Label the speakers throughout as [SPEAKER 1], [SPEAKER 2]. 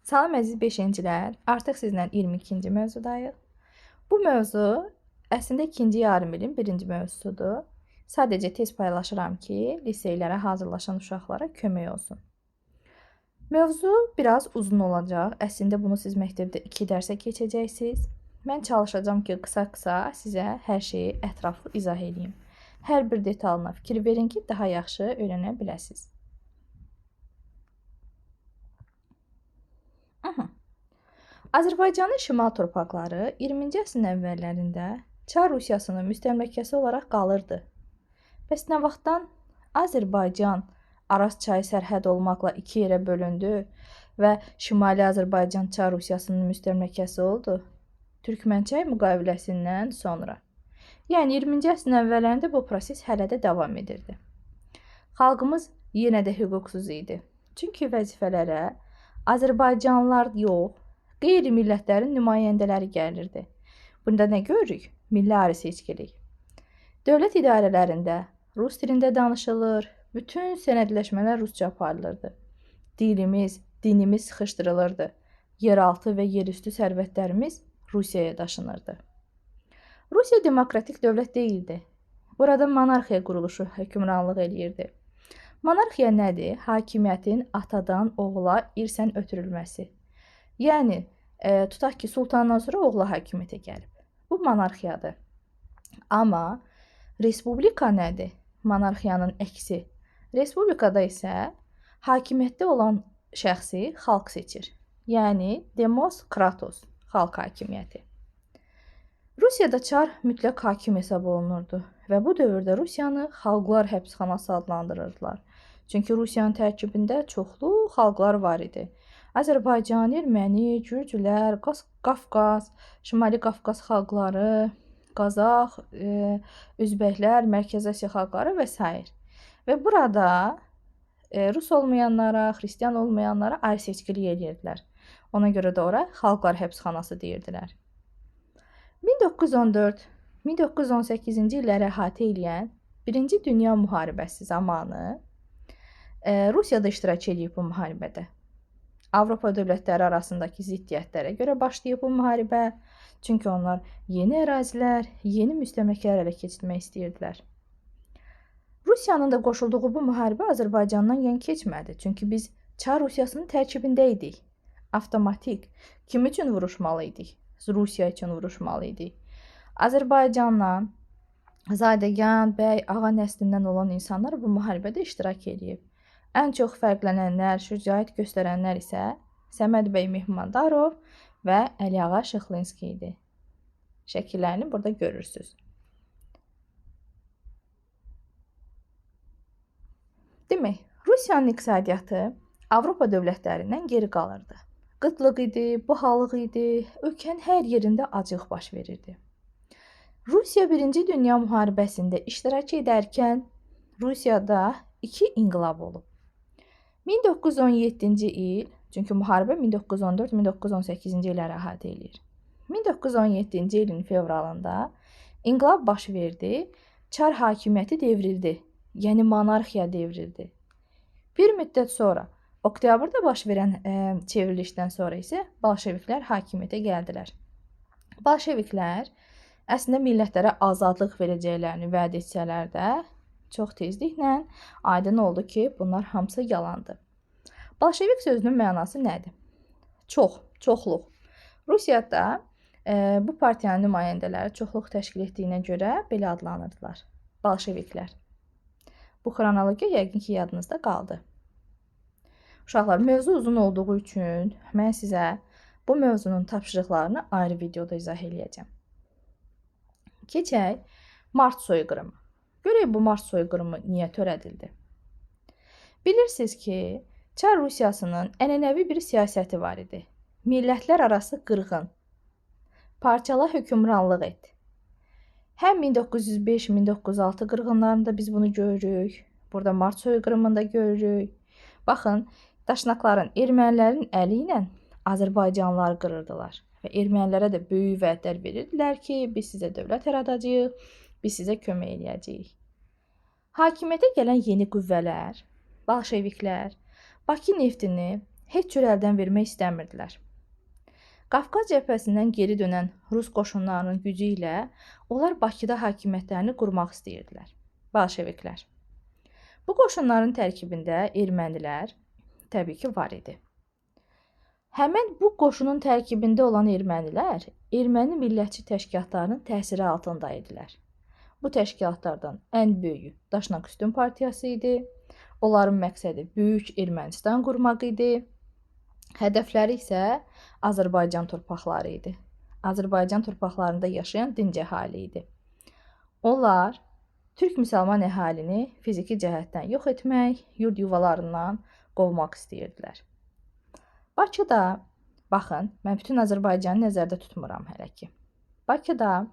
[SPEAKER 1] Salam əziz 5-cilər, artıq sizlə 22-ci mövzudayıq. Bu mövzu əslində ikinci yarım ilin birinci mövzusudur. Sadəcə tez paylaşıram ki, liseylərə hazırlaşan uşaqlara kömək olsun. Mövzu biraz uzun olacaq. Əslində bunu siz məktəbdə 2 dərsə keçəcəksiniz. Mən çalışacağam ki, qısa-qısa sizə hər şeyi ətraflı izah edeyim. Hər bir detalına fikir verin ki, daha yaxşı öyrənə biləsiniz. Azərbaycanın şimal torpaqları 20-ci əsrin əvvəllərində Çar Rusiyasının müstəmləkəsi olaraq qalırdı. Bəs nə vaxtdan Azərbaycan Araz çayı sərhəd olmaqla 2 yerə bölündü və Şimali Azərbaycan Çar Rusiyasının müstəmləkəsi oldu? Türkmənçay müqaviləsindən sonra. Yəni 20-ci əsrin əvvəllərində bu proses hələ də davam edirdi. Xalqımız yenə də hüquqsuz idi. Çünki vəzifələrə Azərbaycanlılar yox, qeyri-millətlərin nümayəndələri gəlirdi. Bunda nə görürük? Milli ayrı seçkilik. Dövlət idarələrində rus dilində danışılır, bütün sənədləşmələr rusca aparılırdı. Dilimiz, dinimiz sıxışdırılırdı. Yeraltı və yerüstü sərvətlərimiz Rusiyaya daşınırdı. Rusiya demokratik dövlət deyildi. Burada monarxiya quruluşu hökmranlıq eləyirdi. Monarxiya nədir? Hakimiyyətin atadan oğula irsən ötürülməsi. Yəni, tutaq ki, sultandan sonra oğla hakimiyyətə gəlib. Bu monarxiyadır. Amma respublika nədir? Monarxiyanın əksi. Respublikada isə hakimiyyətdə olan şəxsi xalq seçir. Yəni, demos kratos, xalq hakimiyyəti. Rusiyada çar mütləq hakim hesab olunurdu və bu dövrdə Rusiyanı xalqlar həbsxanası adlandırırdılar. Çünki Rusiyanın tərkibində çoxlu xalqlar var idi. Azərbaycan, erməni, gürcülər, Qafqaz, Şimali Qafqaz xalqları, Qazax, Üzbəklər, Mərkəzi Asiya xalqları və s. Və burada rus olmayanlara, xristian olmayanlara ayrı seçkilik edirdilər. Ona görə də ora xalqlar həbsxanası deyirdilər. 1914-1918-ci illəri əhatə edən Birinci Dünya müharibəsi zamanı Rusiyada iştirak edib bu müharibədə. Avropa dövlətləri arasındakı ziddiyyətlərə görə başlayıb bu müharibə. Çünki onlar yeni ərazilər, yeni müstəmləkələr ələ keçirmək istəyirdilər. Rusiyanın da qoşulduğu bu müharibə Azərbaycandan yan keçmədi. Çünki biz Çar Rusiyasının tərkibində idik. Avtomatik. Kim üçün vuruşmalı idik? Rusiya üçün vuruşmalı idik. Azərbaycandan zadəgan, bəy, ağa nəslindən olan insanlar bu müharibədə iştirak edib. Ən çox fərqlənənlər, şücaət göstərənlər isə Səməd bəy Mehmandarov və Əliağa Şıxlinski idi. Şəkillərini burada görürsünüz. Demək, Rusiyanın iqtisadiyyatı Avropa dövlətlərindən geri qalırdı. Qıtlıq idi, bahalıq idi, ölkənin hər yerində acıq baş verirdi. Rusiya 1-ci Dünya müharibəsində iştirak edərkən Rusiyada 2 inqilab olub. 1917-ci il, çünki müharibə 1914-1918-ci illəri əhatə edir. 1917-ci ilin fevralında inqilab baş verdi, Çar hakimiyyəti devrildi, yəni monarxiya devrildi. Bir müddət sonra, oktyabrda baş verən çevrilişdən sonra isə bolşeviklər hakimiyyətə gəldilər. Bolşeviklər əslində millətlərə azadlıq verəcəklərini vəd etsələr də, çox tezliklə aydın oldu ki, bunlar hamısı yalandır. Bolşevik sözünün mənası nədir? Çoxluq. Rusiyada bu partiyanın nümayəndələri çoxluq təşkil etdiyinə görə belə adlanırdılar. Bolşeviklər. Bu xronologiya yəqin ki, yadınızda qaldı. Uşaqlar, mövzu uzun olduğu üçün mən sizə bu mövzunun tapşırıqlarını ayrı videoda izah edəcəm. Keçək Mart soyqırımı. Görək bu Mart soyqırımı niyə törədildi? Bilirsiniz ki, Çar Rusiyasının ənənəvi bir siyasəti var idi. Millətlər arası qırğın, parçala hökmranlıq et. Həm 1905-1906 qırğınlarında biz bunu görürük. Burada Mart soyqırımında görürük. Baxın, daşnaqların, ermənilərin əli ilə Azərbaycanlıları qırırdılar. Və ermənilərə də böyük vədlər verirdilər ki, biz sizə dövlət yaradacağıq, biz sizə kömək edəcəyik. Hakimiyyətə gələn yeni qüvvələr, bolşeviklər, Bakı neftini heç cür əldən vermək istəmirdilər. Qafqaz cəbhəsindən geri dönən Rus qoşunlarının gücü ilə onlar Bakıda hakimiyyətlərini qurmaq istəyirdilər. Bolşeviklər. Bu qoşunların tərkibində ermənilər təbii ki var idi. Həmin bu qoşunun tərkibində olan ermənilər erməni millətçi təşkilatlarının təsiri altında idilər. Bu təşkilatlardan ən böyüyü Daşnaküstün partiyası idi. Onların məqsədi böyük Ermənistan qurmaq idi. Hədəfləri isə Azərbaycan torpaqları idi. Azərbaycan torpaqlarında yaşayan dinc əhali idi. Onlar türk müsəlman əhalini fiziki cəhətdən yox etmək, yurd yuvalarından qovmaq istəyirdilər. Bakıda, baxın, mən bütün Azərbaycanı nəzərdə tutmuram hələ ki. Bakıda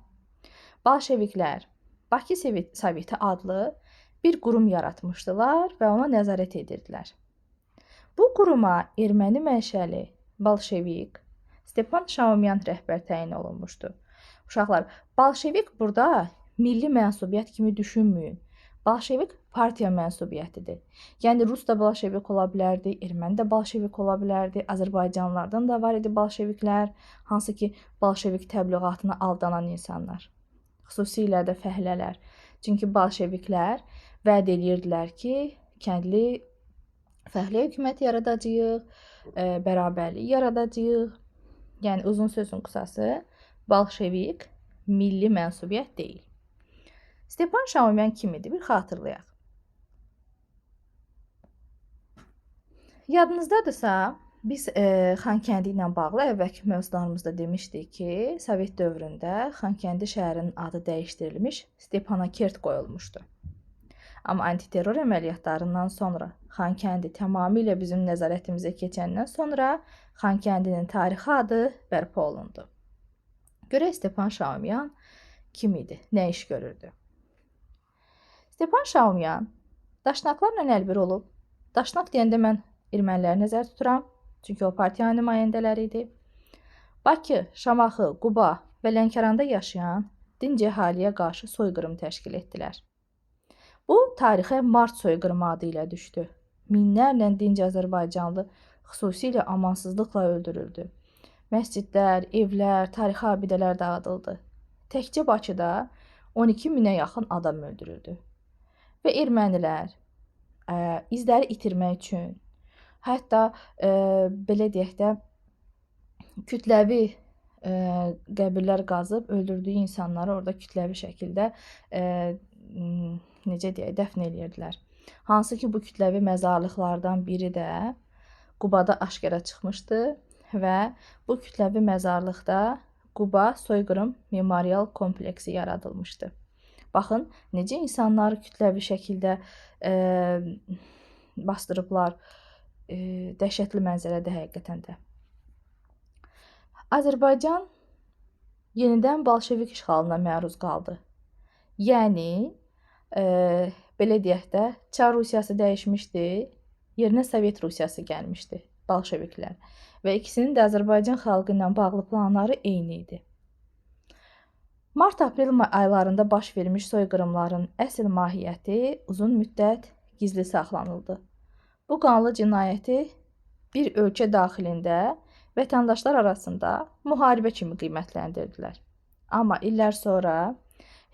[SPEAKER 1] bolşeviklər Bakı Soveti adlı bir qurum yaratmışdılar və ona nəzarət edirdilər. Bu quruma erməni mənşəli bolşevik Stepan Şaumyan rəhbər təyin olunmuşdu. Uşaqlar, bolşevik burada milli mənsubiyyət kimi düşünməyin. Bolşevik partiya mənsubiyyətidir. Yəni Rus da bolşevik ola bilərdi, erməni də bolşevik ola bilərdi, Azərbaycanlılardan da var idi bolşeviklər, hansı ki bolşevik təbliğatına aldanan insanlar. Xüsusilə də fəhlələr. Çünki bolşeviklər vəd edirdilər ki, kəndli fəhlə hökumət yaradacağıq, bərabərlik yaradacağıq. Yəni uzun sözün qısası, bolşevik milli mənsubiyyət deyil. Stepan Şaumyan kim idi? Bir xatırlayaq. Yadınızdadırsa, biz Xankəndi ilə bağlı əvvəlki mövzularımızda demişdik ki, Sovet dövründə Xankəndi şəhərinin adı dəyişdirilmiş, Stepanakert qoyulmuşdu. Amma antiterror əməliyyatlarından sonra Xankəndi tamamilə bizim nəzarətimizə keçəndən sonra Xankəndinin tarixi adı bərpa olundu. Görək Stepan Şaumyan kim idi? Nə iş görürdü? Stepan Şaumyan Daşnaklarla əlbir olub. Daşnak deyəndə mən erməniləri nəzərdə tuturam, çünki o partiyanın nümayəndələri idi. Bakı, Şamaxı, Quba və Lənkəranda yaşayan dinc əhaliyə qarşı soyqırım təşkil etdilər. Bu tarixə Mart soyqırımı adı ilə düşdü. Minlərlə dinc Azərbaycanlı xüsusilə amansızlıqla öldürüldü. Məscidlər, evlər, tarixi abidələr dağıdıldı. Təkcə Bakıda 12 minə yaxın adam öldürüldü. Və ermənilər izləri itirmək üçün, hətta belə deyək də kütləvi qəbirlər qazıb öldürdüyü insanları orada kütləvi şəkildə necə deyək, dəfn edirdilər. Hansı ki bu kütləvi məzarlıqlardan biri də Qubada aşkara çıxmışdı və bu kütləvi məzarlıqda Quba soyqırım memorial kompleksi yaradılmışdı. Baxın, necə insanları kütləvi şəkildə bastırıblar, dəhşətli mənzərədə həqiqətən də. Azərbaycan yenidən bolşevik işğalına məruz qaldı. Yəni, belə deyək də, Çar Rusiyası dəyişmişdi, yerinə Sovet Rusiyası gəlmişdi, bolşeviklər. Və ikisinin də Azərbaycan xalqı ilə bağlı planları eyni idi. Mart-aprel aylarında baş vermiş soyqırımların əsl mahiyyəti uzun müddət gizli saxlanıldı. Bu qanlı cinayəti bir ölkə daxilində vətəndaşlar arasında müharibə kimi qiymətləndirdilər. Amma illər sonra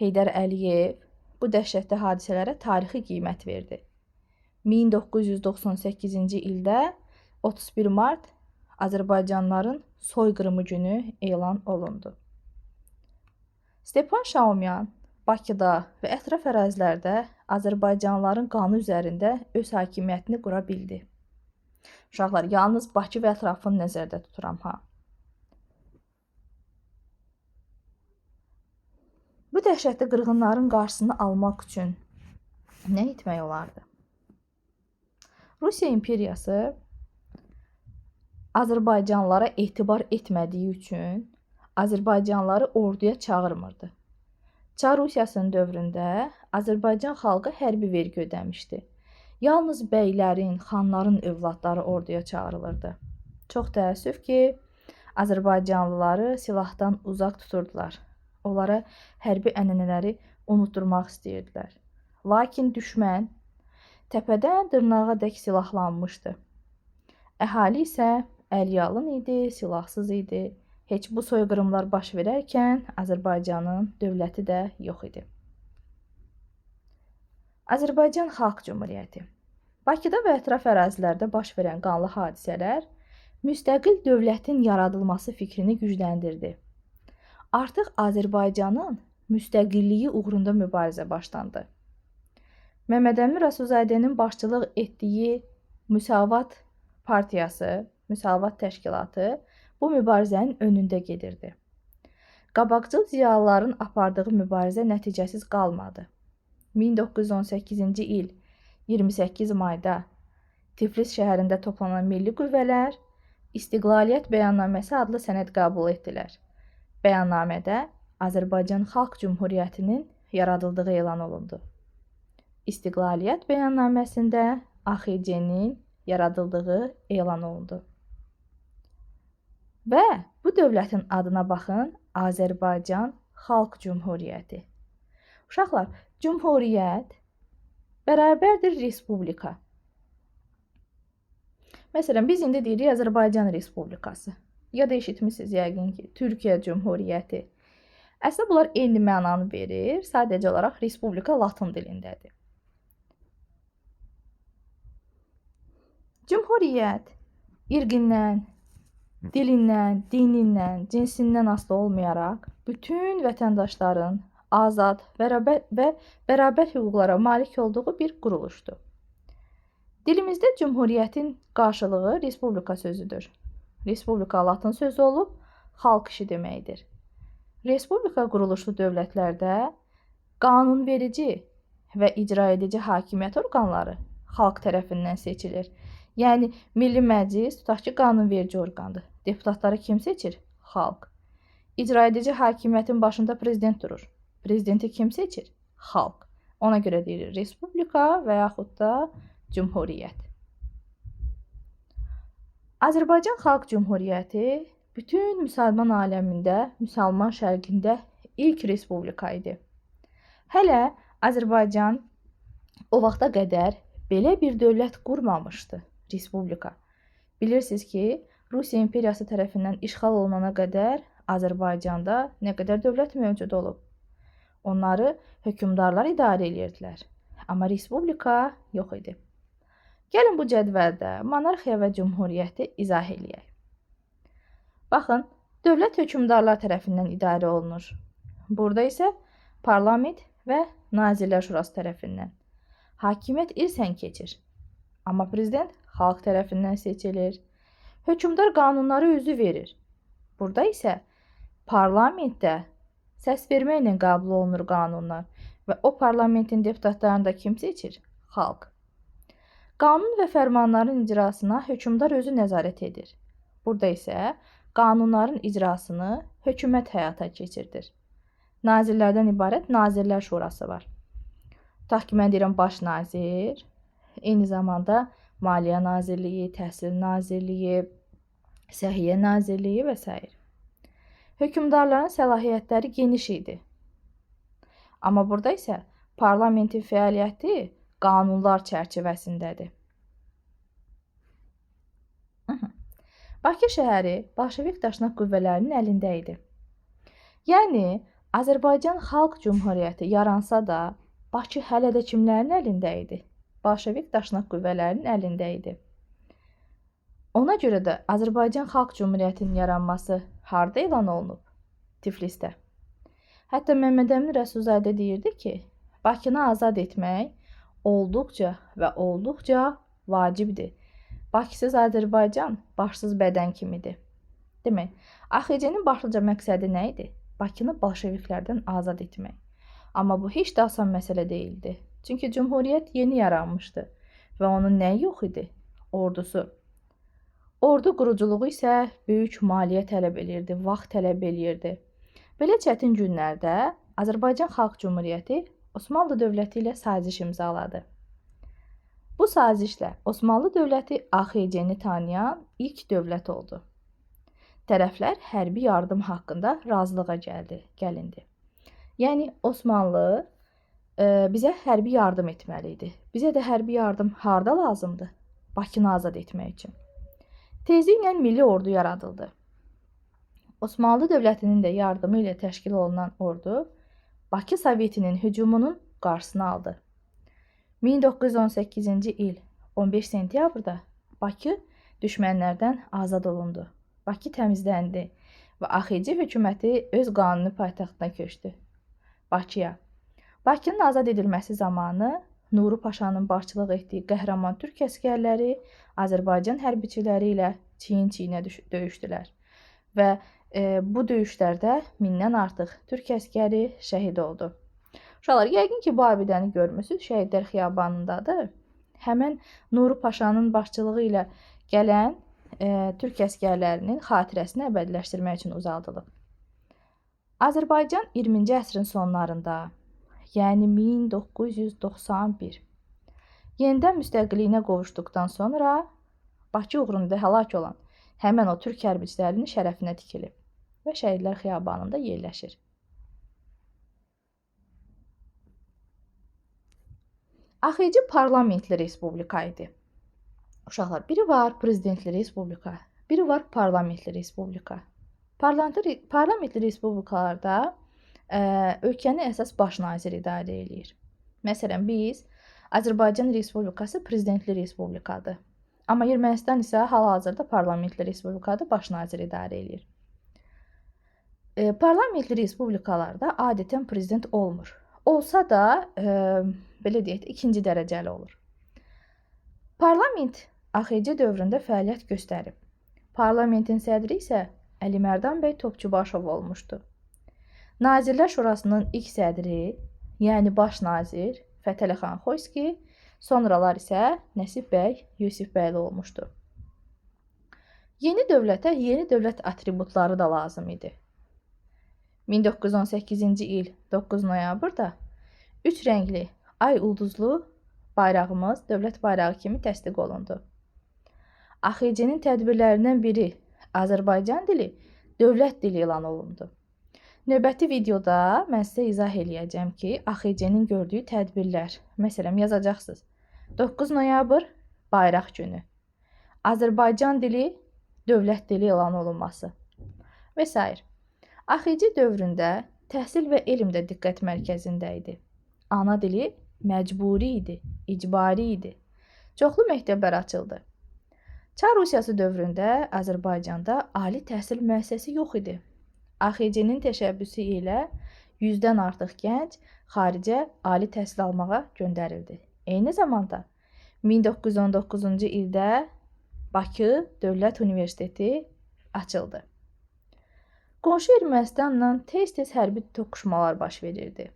[SPEAKER 1] Heydər Əliyev bu dəhşətli hadisələrə tarixi qiymət verdi. 1998-ci ildə 31 mart Azərbaycanlıların soyqırımı günü elan olundu. Stepan Şaumyan Bakıda və ətraf ərazilərdə Azərbaycanlıların qanı üzərində öz hakimiyyətini qura bildi. Uşaqlar, yalnız Bakı və ətrafını nəzərdə tuturam ha. Bu dəhşətli qırğınların qarşısını almaq üçün nə etmək olardı? Rusiya imperiyası Azərbaycanlılara etibar etmədiyi üçün Azərbaycanlıları orduya çağırmırdı. Çar Rusiyasının dövründə Azərbaycan xalqı hərbi vergi ödəmişdi. Yalnız bəylərin, xanların övladları orduya çağırılırdı. Çox təəssüf ki, Azərbaycanlıları silahdan uzaq tuturdular. Onlara hərbi ənənələri unutturmaq istəyirdilər. Lakin düşmən təpədən dırnağadək silahlanmışdı. Əhali isə əlyalın idi, silahsız idi. Heç bu soyqırımlar baş verərkən Azərbaycanın dövləti də yox idi. Azərbaycan Xalq Cümhuriyyəti. Bakıda və ətraf ərazilərdə baş verən qanlı hadisələr müstəqil dövlətin yaradılması fikrini gücləndirdi. Artıq Azərbaycanın müstəqilliyi uğrunda mübarizə başlandı. Məmməd Əmin Rəsulzadənin başçılıq etdiyi Müsavat Partiyası, Müsavat Təşkilatı bu mübarizənin önündə gedirdi. Qabaqcıl ziyalıların apardığı mübarizə nəticəsiz qalmadı. 1918-ci il 28 mayda Tiflis şəhərində toplanan milli qüvvələr İstiqlaliyyət Bəyannaməsi adlı sənəd qəbul etdilər. Bəyannamədə Azərbaycan Xalq Cümhuriyyətinin yaradıldığı elan olundu. İstiqlaliyyət Bəyannaməsində AXC-nin yaradıldığı elan olundu. Və bu dövlətin adına baxın, Azərbaycan Xalq Cümhuriyyəti. Uşaqlar, Cümhuriyyət bərabərdir respublika. Məsələn, biz indi deyirik Azərbaycan Respublikası. Ya da eşitmişsiniz yəqin ki, Türkiyə Cümhuriyyəti. Əslində bunlar eyni mənanı verir, sadəcə olaraq respublika latın dilindədir. Cümhuriyyət irqindən, dilindən, dinindən, cinsindən asılı olmayaraq bütün vətəndaşların azad və bərabər hüquqlara malik olduğu bir quruluşdur. Dilimizdə cümhuriyyətin qarşılığı respublika sözüdür. Respublika latın sözü olub, xalq işi deməkdir. Respublika quruluşlu dövlətlərdə qanunverici və icra edici hakimiyyət orqanları xalq tərəfindən seçilir. Yəni, Milli Məclis tutaq ki, qanunverici orqandır. Deputatları kim seçir? Xalq. İcra edici hakimiyyətin başında prezident durur. Prezidenti kim seçir? Xalq. Ona görə deyilir respublika və yaxud da cümhuriyyət. Azərbaycan Xalq Cümhuriyyəti bütün müsəlman aləmində, müsəlman şərqində ilk respublika idi. Hələ Azərbaycan o vaxta qədər belə bir dövlət qurmamışdı, respublika. Bilirsiniz ki, Rusiya imperiyası tərəfindən işğal olunana qədər Azərbaycanda nə qədər dövlət mövcud olub. Onları hökmdarlar idarə edirdilər, amma respublika yox idi. Gəlin bu cədvəldə monarxiya və cümhuriyyəti izah eləyək. Baxın, dövlət hökmdarlar tərəfindən idarə olunur. Burada isə parlament və Nazirlər Şurası tərəfindən. Hakimiyyət irsən keçir, amma prezident xalq tərəfindən seçilir. Hökmdar qanunları özü verir. Burada isə parlamentdə səs verməklə qəbul olunur qanunlar və o parlamentin deputatlarını da kim seçir? Xalq. Qanun və fərmanların icrasına hökmdar özü nəzarət edir. Burada isə qanunların icrasını hökumət həyata keçirdir. Nazirlərdən ibarət Nazirlər Şurası var. Tutaq ki, mən deyirəm baş nazir, eyni zamanda Maliyyə Nazirliyi, Təhsil Nazirliyi, Səhiyyə Nazirliyi və s. Hökmdarların səlahiyyətləri geniş idi. Amma burada isə parlamentin fəaliyyəti qanunlar çərçivəsindədir. Bakı şəhəri Bolşevik daşnaq qüvvələrinin əlində idi. Yəni, Azərbaycan Xalq Cümhuriyyəti yaransa da, Bakı hələ də kimlərin əlində idi? Bolşevik daşnaq qüvvələrinin əlində idi. Ona görə də Azərbaycan Xalq Cümhuriyyətinin yaranması harda elan olunub? Tiflisdə. Hətta Məmməd Əmin Rəsulzadə deyirdi ki, Bakını azad etmək olduqca və olduqca vacibdir. Bakısız Azərbaycan başsız bədən kimidir. Demək, AXC-nin başlıca məqsədi nə idi? Bakını bolşeviklərdən azad etmək. Amma bu heç də asan məsələ deyildi. Çünki Cümhuriyyət yeni yaranmışdı və onun nəyi yox idi? Ordusu. Ordu quruculuğu isə böyük maliyyə tələb elirdi, vaxt tələb elirdi. Belə çətin günlərdə Azərbaycan Xalq Cümhuriyyəti Osmanlı dövləti ilə saziş imzaladı. Bu sazişlə Osmanlı dövləti AXC-ni tanıyan ilk dövlət oldu. Tərəflər hərbi yardım haqqında razılığa gəlindi. Yəni Osmanlı bizə hərbi yardım etməli idi. Bizə də hərbi yardım harda lazımdır? Bakını azad etmək üçün. Tezliklə milli ordu yaradıldı. Osmanlı dövlətinin də yardımı ilə təşkil olunan ordu Bakı Sovetinin hücumunun qarşısını aldı. 1918-ci il 15 sentyabrda Bakı düşmənlərdən azad olundu. Bakı təmizləndi və AXC hökuməti öz qanuni paytaxtına köçdü. Bakıya. Bakının azad edilməsi zamanı Nuru Paşanın başçılıq etdiyi qəhrəman türk əsgərləri Azərbaycan hərbiçiləri ilə çiyin-çiyinə döyüşdülər və bu döyüşlərdə 1000-dən artıq türk əsgəri şəhid oldu. Uşaqlar, yəqin ki, bu abidəni görmüsünüz, Şəhidlər Xiyabanındadır. Həmən Nuru Paşanın başçılığı ilə gələn türk əsgərlərinin xatirəsini əbədiləşdirmək üçün uzaldılıb. Azərbaycan 20-ci əsrin sonlarında, yəni 1991, yenidən müstəqilliyinə qovuşduqdan sonra Bakı uğrunda həlak olan həmən o türk hərbiçilərinin şərəfinə tikilib və Şəhidlər Xiyabanında yerləşir. AXC parlamentli respublika idi. Uşaqlar, biri var prezidentli respublika, biri var parlamentli respublika. Parlamentli respublikalarda ölkəni əsas baş nazir idarə edir. Məsələn, biz Azərbaycan Respublikası prezidentli respublikadır. Amma Ermənistan isə hal-hazırda parlamentli respublikadır, baş nazir idarə edir. Parlamentli respublikalarda adətən prezident olmur. Olsa da, belə deyək, ikinci dərəcəli olur. Parlament AXC dövründə fəaliyyət göstərib. Parlamentin sədri isə Əli Mərdan bəy Topçubaşov olmuşdu. Nazirlər Şurasının ilk sədri, yəni baş nazir Fətəli-xan Xoyski, sonralar isə Nəsib bəy Yusifbəyli olmuşdu. Yeni dövlətə yeni dövlət atributları da lazım idi. 1918-ci il 9 noyabrda 3 rəngli ay ulduzlu bayrağımız dövlət bayrağı kimi təsdiq olundu. AXC-nin tədbirlərindən biri Azərbaycan dili dövlət dili elan olundu. Növbəti videoda mən sizə izah eləyəcəm ki, AXC-nin gördüyü tədbirlər, məsələn, yazacaqsınız. 9 noyabr bayraq günü, Azərbaycan dili dövlət dili elan olunması və s. AXC dövründə təhsil və elm də diqqət mərkəzində idi. Ana dili məcburi idi, icbari idi. Çoxlu məktəblər açıldı. Çar Rusiyası dövründə Azərbaycanda ali təhsil müəssisəsi yox idi. AXC-nin təşəbbüsü ilə 100-dən artıq gənc xaricə ali təhsil almağa göndərildi. Eyni zamanda 1919-cu ildə Bakı Dövlət Universiteti açıldı. Qonşu Ermənistanla tez-tez hərbi toqquşmalar baş verirdi.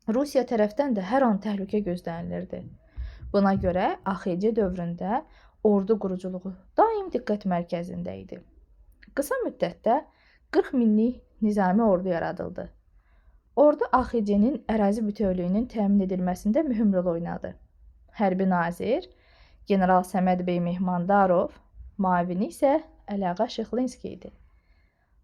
[SPEAKER 1] Rusiya tərəfdən də hər an təhlükə gözlənilirdi. Buna görə AXC dövründə ordu quruculuğu daim diqqət mərkəzində idi. Qısa müddətdə 40 minlik nizami ordu yaradıldı. Ordu AXC-nin ərazi bütövlüyünün təmin edilməsində mühüm rol oynadı. Hərbi nazir General Səməd bəy Mehmandarov, müavini isə Əliağa Şıxlinski idi.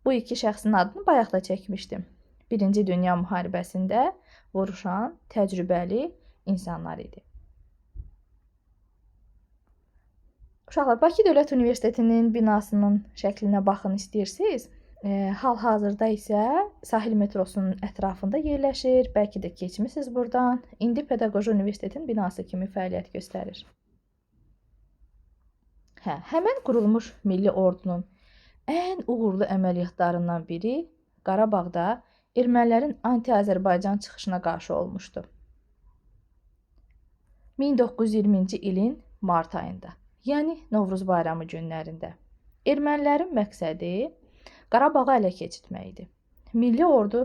[SPEAKER 1] Bu iki şəxsin adını bayaq da çəkmişdim. Birinci Dünya müharibəsində vuruşan təcrübəli insanlar idi. Uşaqlar, Bakı Dövlət Universitetinin binasının şəklinə baxın istəyirsiniz. Hal-hazırda isə Sahil metrosunun ətrafında yerləşir. Bəlkə də keçmisiniz buradan. İndi Pedaqoji Universitetin binası kimi fəaliyyət göstərir. Həmən qurulmuş milli ordunun ən uğurlu əməliyyatlarından biri Qarabağda ermənilərin anti-Azərbaycan çıxışına qarşı olmuşdu. 1920-ci ilin mart ayında, yəni Novruz bayramı günlərində ermənilərin məqsədi Qarabağı ələ keçirmək idi. Milli ordu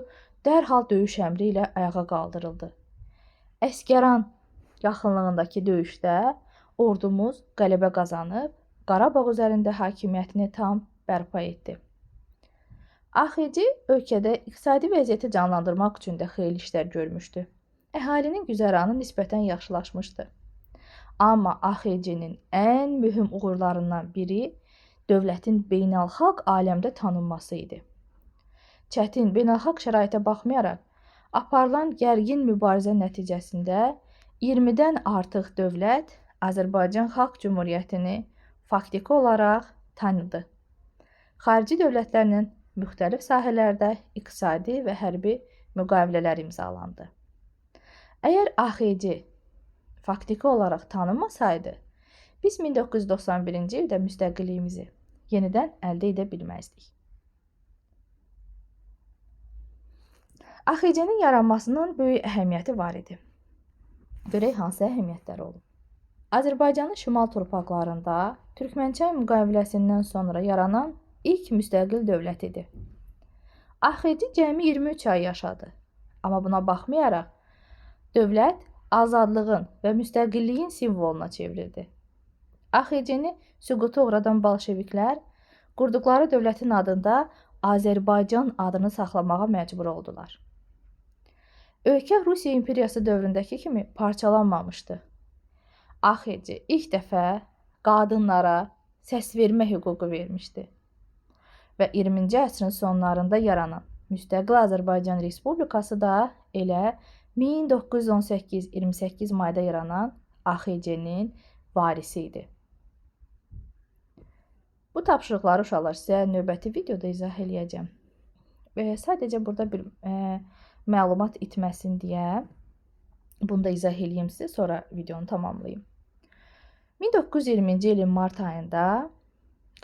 [SPEAKER 1] dərhal döyüş əmri ilə ayağa qaldırıldı. Əsgəran yaxınlığındakı döyüşdə ordumuz qələbə qazanıb Qarabağ üzərində hakimiyyətini tam bərpa etdi. AXC ölkədə iqtisadi vəziyyəti canlandırmaq üçün də xeyli işlər görmüşdü. Əhalinin güzəranı nisbətən yaxşılaşmışdı. Amma AXC-nin ən mühüm uğurlarından biri dövlətin beynəlxalq aləmdə tanınması idi. Çətin beynəlxalq şəraitə baxmayaraq, aparılan gərgin mübarizə nəticəsində 20-dən artıq dövlət Azərbaycan Xalq Cümhuriyyətini faktiki olaraq tanıdı. Xarici dövlətlərlə müxtəlif sahələrdə iqtisadi və hərbi müqavilələr imzalandı. Əgər AXC faktiki olaraq tanınmasaydı, biz 1991-ci ildə müstəqilliyimizi yenidən əldə edə bilməzdik. AXC-nin yaranmasının böyük əhəmiyyəti var idi. Görək hansı əhəmiyyətlər olub. Azərbaycanın şimal torpaqlarında Türkmənçay müqaviləsindən sonra yaranan ilk müstəqil dövlət idi. AXC cəmi 23 ay yaşadı. Amma buna baxmayaraq, dövlət azadlığın və müstəqilliyin simvoluna çevrildi. AXC-ni süquta uğradan bolşeviklər qurduqları dövlətin adında Azərbaycan adını saxlamağa məcbur oldular. Ölkə Rusiya imperiyası dövründəki kimi parçalanmamışdı. AXC ilk dəfə qadınlara səs vermə hüququ vermişdi və 20-ci əsrin sonlarında yaranan müstəqil Azərbaycan Respublikası da elə 1918-28 mayda yaranan AXC-nin varisi idi. Bu tapşırıqları uşaqlar sizə növbəti videoda izah eləyəcəm. Sadəcə burada bir məlumat itməsin deyə bunu da izah eləyim sizə, sonra videonu tamamlayım. 1920-ci ilin mart ayında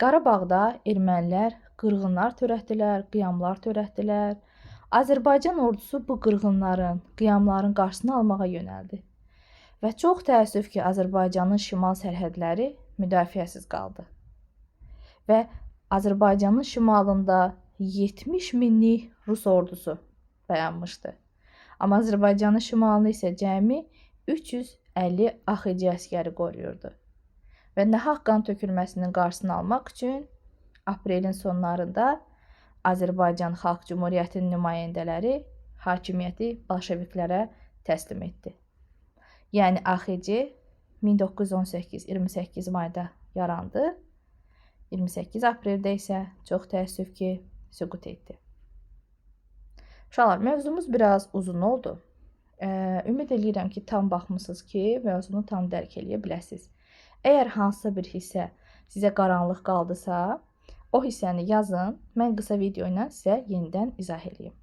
[SPEAKER 1] Qarabağda ermənilər qırğınlar törətdilər, qiyamlar törətdilər. Azərbaycan ordusu bu qırğınların, qiyamların qarşısını almağa yönəldi. Və çox təəssüf ki, Azərbaycanın şimal sərhədləri müdafiəsiz qaldı. Və Azərbaycanın şimalında 70 minlik Rus ordusu dayanmışdı. Amma Azərbaycanın şimalını isə cəmi 350 AXC əsgəri qoruyurdu. Və nahaq qan tökülməsinin qarşısını almaq üçün aprelin sonlarında Azərbaycan Xalq Cümhuriyyətinin nümayəndələri hakimiyyəti bolşeviklərə təslim etdi. Yəni AXC 1918-28 mayda yarandı. 28 apreldə isə çox təəssüf ki, süqut etdi. Uşaqlar, mövzumuz biraz uzun oldu. Ümid edirəm ki, tam baxmısınız ki, mövzunu tam dərk eləyə biləsiniz. Əgər hansısa bir hissə sizə qaranlıq qaldısa, o hissəni yazın, mən qısa video ilə sizə yenidən izah edeyim.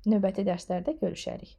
[SPEAKER 1] Növbəti dərslərdə görüşərik.